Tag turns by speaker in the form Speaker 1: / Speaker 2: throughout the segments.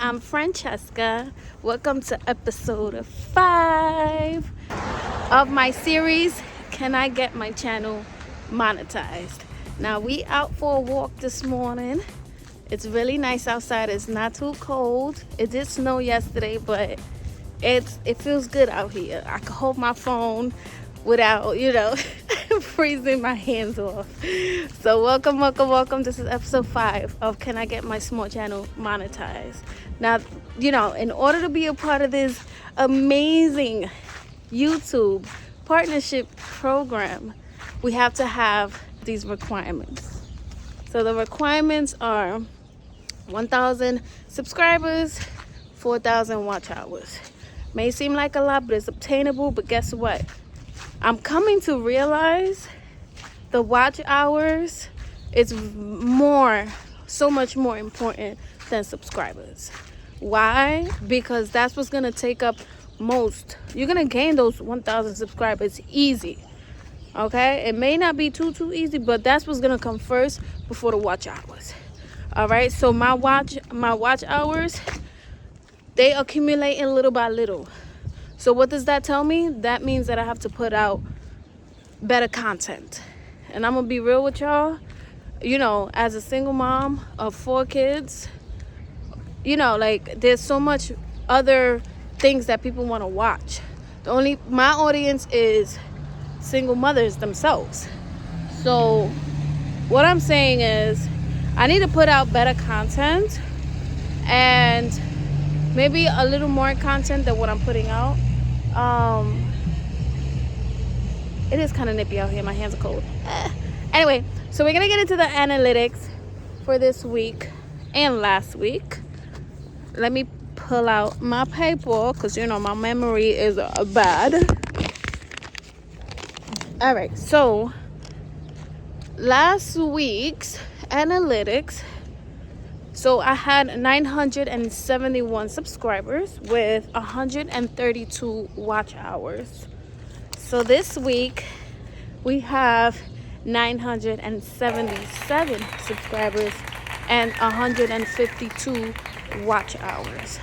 Speaker 1: I'm Francesca. Welcome to episode 5 of my series, Can I Get My Channel Monetized? Now, we out for a walk this morning. It's really nice outside. It's not too cold. It did snow yesterday, but it feels good out here. I can hold my phone without, freezing my hands off. So welcome. This is episode 5 of Can I Get My Small Channel Monetized? Now, in order to be a part of this amazing YouTube partnership program, we have to have these requirements. So the requirements are 1,000 subscribers, 4,000 watch hours. May seem like a lot, but it's obtainable. But guess what? I'm coming to realize the watch hours is so much more important than subscribers. Why? Because that's what's going to take up most. You're going to gain those 1,000 subscribers easy. Okay? It may not be too easy, but that's what's going to come first before the watch hours. All right? So my watch hours, they accumulate in little by little. So what does that tell me? That means that I have to put out better content. And I'm going to be real with y'all. As a single mom of 4 kids, there's so much other things that people want to watch. My audience is single mothers themselves. So what I'm saying is I need to put out better content and maybe a little more content than what I'm putting out. It is kind of nippy out here. My hands are cold. Anyway, so we're going to get into the analytics for this week and last week. Let me pull out my paper because, my memory is bad. All right, so last week's analytics. So I had 971 subscribers with 132 watch hours. So this week we have 977 subscribers and 152 watch hours.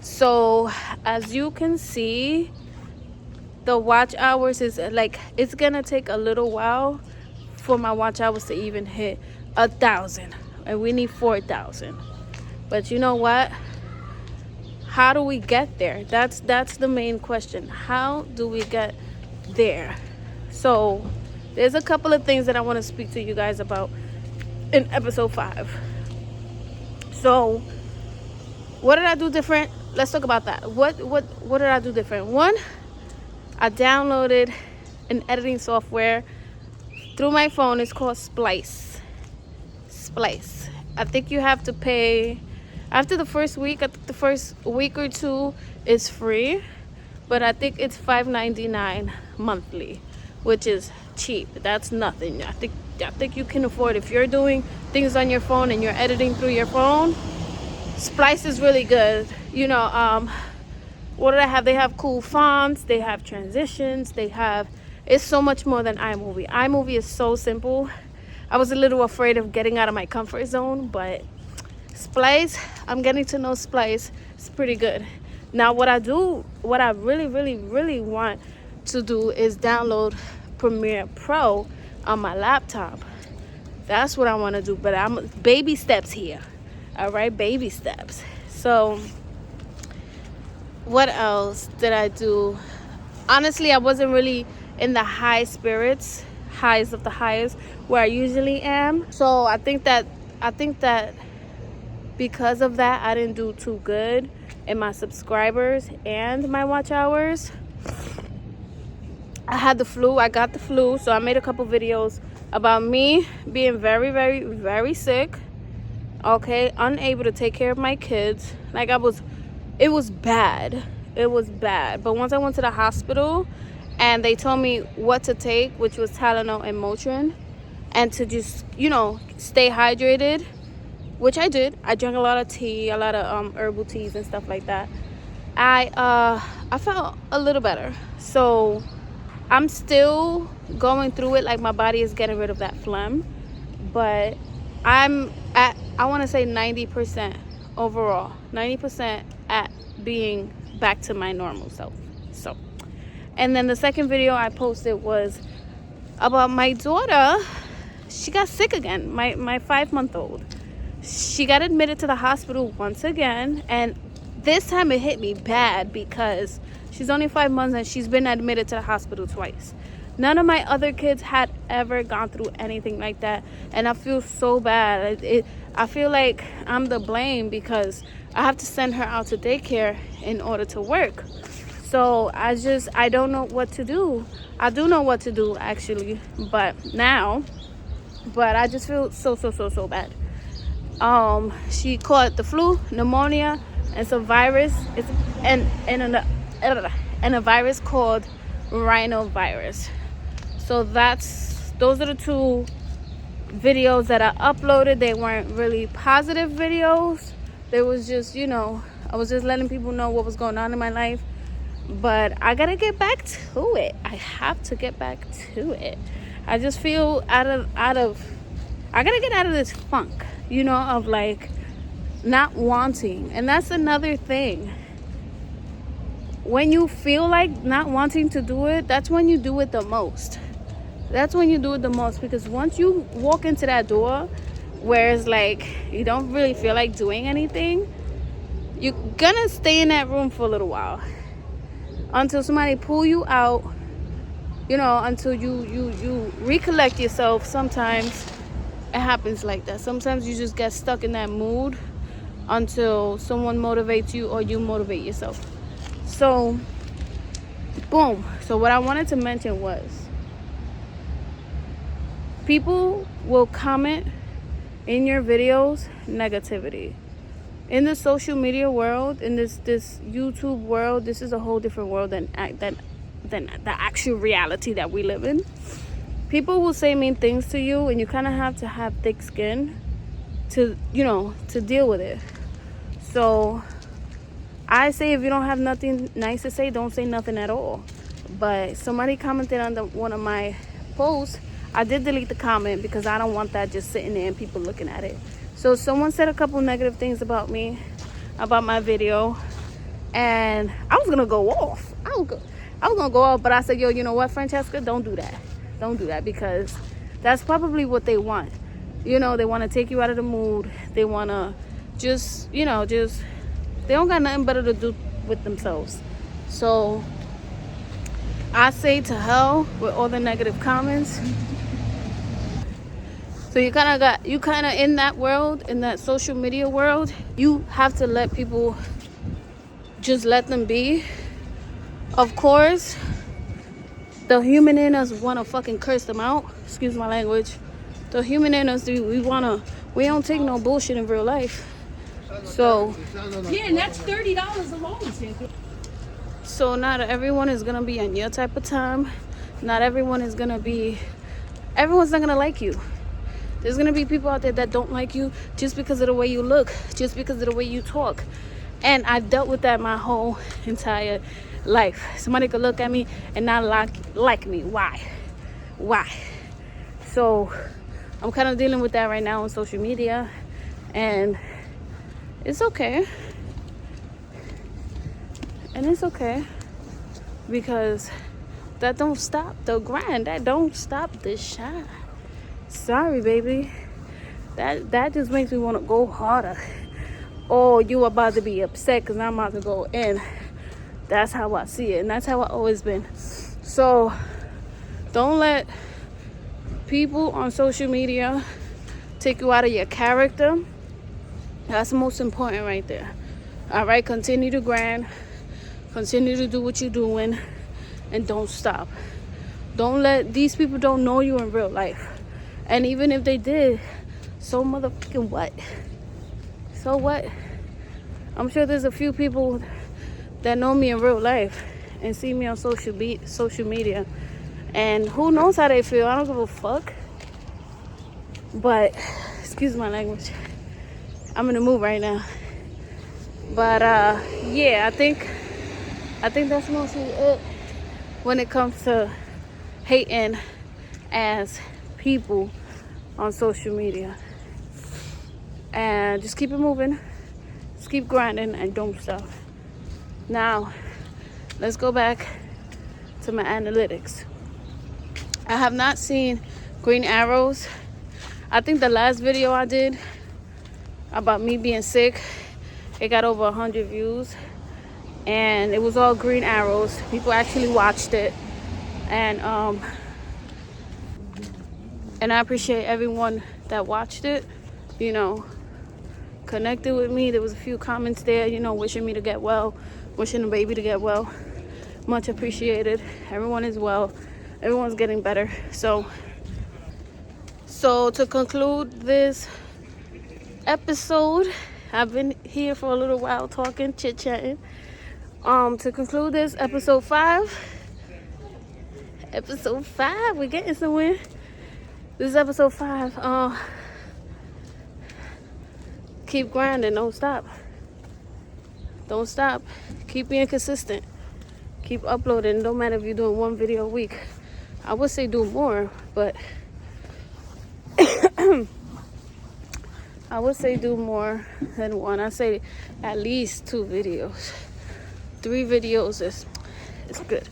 Speaker 1: So as you can see, the watch hours is it's gonna take a little while for my watch hours to even hit 1,000, and we need 4,000. But you know what? How do we get there? That's the main question. How do we get there? So there's a couple of things that I want to speak to you guys about in episode 5. So what did I do different? Let's talk about that. What did I do different? One, I downloaded an editing software through my phone. It's called Splice. I think you have to pay after the first week. I think the first week or two is free, but I think it's $5.99 monthly, which is cheap. That's nothing. I think you can afford, if you're doing things on your phone and you're editing through your phone. Splice is really good. What did I have? They have cool fonts. They have transitions. It's so much more than iMovie. iMovie is so simple. I was a little afraid of getting out of my comfort zone, but Splice, I'm getting to know Splice. It's pretty good. Now, what I really want to do is download Premiere Pro on my laptop. That's what I want to do, but I'm baby steps here. All right, baby steps. So what else did I do? Honestly, I wasn't really in the highs of the highest where I usually am. So I think that because of that, I didn't do too good in my subscribers and my watch hours. I had the flu. I got the flu, so I made a couple videos about me being very, very, very sick. Okay, unable to take care of my kids. It was bad. But once I went to the hospital and they told me what to take, which was Tylenol and Motrin, and to just, stay hydrated, which I did. I drank a lot of tea, a lot of herbal teas and stuff like that. I felt a little better. So I'm still going through it. My body is getting rid of that phlegm, but I'm at, I want to say 90% overall, 90% at being back to my normal self. So, and then the second video I posted was about my daughter. She got sick again, my 5-month-old. She got admitted to the hospital once again, and this time it hit me bad because she's only 5 months and she's been admitted to the hospital twice. None of my other kids had ever gone through anything like that, and I feel so bad. I feel like I'm the blame because I have to send her out to daycare in order to work. So I don't know what to do. I do know what to do actually, but I just feel so bad. She caught the flu, pneumonia, and some virus. And a virus called rhinovirus. So those are the two videos that I uploaded. They weren't really positive videos. They was just, I was just letting people know what was going on in my life. But I gotta get back to it. I have to get back to it. I just feel I gotta get out of this funk, of like not wanting. And that's another thing. When you feel like not wanting to do it, that's when you do it the most. That's when you do it the most, because once you walk into that door where it's like you don't really feel like doing anything, you're gonna stay in that room for a little while until somebody pull you out, until you recollect yourself. Sometimes it happens like that. Sometimes you just get stuck in that mood until someone motivates you or you motivate yourself. So boom. So what I wanted to mention was, people will comment in your videos negativity. In the social media world, in this YouTube world, this is a whole different world than the actual reality that we live in. People will say mean things to you, and you kind of have to have thick skin to deal with it. So I say, if you don't have nothing nice to say, don't say nothing at all. But somebody commented on one of my posts. I did delete the comment because I don't want that just sitting there and people looking at it. So someone said a couple negative things about me, about my video, and I was gonna go off. I was gonna go off, but I said, yo, you know what, Francesca, don't do that, because that's probably what they want. They want to take you out of the mood. They want to just they don't got nothing better to do with themselves. So I say to hell with all the negative comments. So you kind of in that world, in that social media world, you have to let people, just let them be. Of course, the human in us want to fucking curse them out. Excuse my language. The human in us, we don't take no bullshit in real life. So
Speaker 2: yeah, and that's $30 alone.
Speaker 1: So not everyone is gonna be on your type of time. Not everyone is gonna be. Everyone's not gonna like you. There's gonna be people out there that don't like you just because of the way you look, just because of the way you talk. And I've dealt with that my whole entire life. Somebody could look at me and not like me. Why? So I'm kind of dealing with that right now on social media, and it's okay. And it's okay, because that don't stop the grind. That don't stop the shine. Sorry, baby. That just makes me want to go harder. Oh, you about to be upset because I'm about to go in. That's how I see it, and that's how I've always been. So don't let people on social media take you out of your character. That's the most important right there. All right, continue to grind. Continue to do what you're doing, and don't stop. Don't let these people don't know you in real life. And even if they did, so motherfucking what? So what? I'm sure there's a few people that know me in real life and see me on social media, and who knows how they feel. I don't give a fuck. But excuse my language, I'm in the mood right now. But yeah, I think that's mostly it when it comes to hating as people on social media. And just keep it moving. Just keep grinding and don't stop. Now, let's go back to my analytics. I have not seen green arrows. I think the last video I did about me being sick, it got over 100 views. And it was all green arrows. People actually watched it. And I appreciate everyone that watched it, you know, connected with me. There was a few comments there, you know, wishing me to get well, wishing the baby to get well. Much appreciated. Everyone is well. Everyone's getting better. So to conclude this episode, I've been here for a little while talking, chit-chatting. To conclude this episode 5, we're getting somewhere. This is episode 5. Keep grinding, don't stop. Don't stop. Keep being consistent. Keep uploading. Don't matter if you're doing 1 video a week. I would say do more, but I would say do more than 1. I say at least 2 videos. 3 videos is good.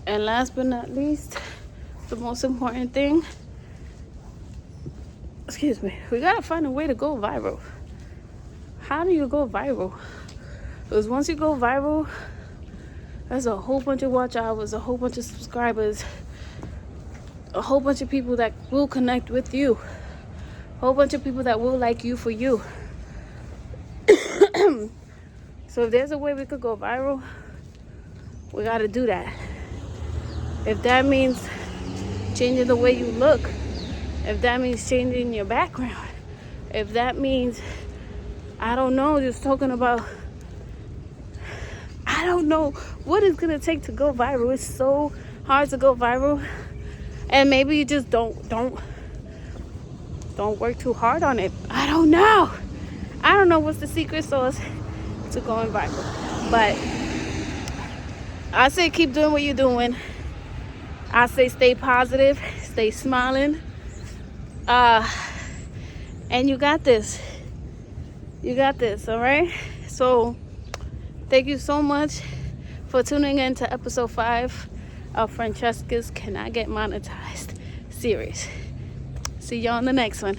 Speaker 1: And last but not least, the most important thing, we gotta find a way to go viral. How do you go viral? Because once you go viral, there's a whole bunch of watch hours, a whole bunch of subscribers, a whole bunch of people that will connect with you, a whole bunch of people that will like you for you. So if there's a way we could go viral, we gotta do that. If that means changing the way you look, if that means changing your background, if that means, I don't know, just talking about, I don't know what it's gonna take to go viral. It's so hard to go viral, and maybe you just don't work too hard on it. I don't know what's the secret sauce to going viral, but I say keep doing what you're doing. I say stay positive, stay smiling, and you got this. All right? So thank you so much for tuning in to episode 5 of Francesca's Can I Get Monetized series. See y'all on the next one.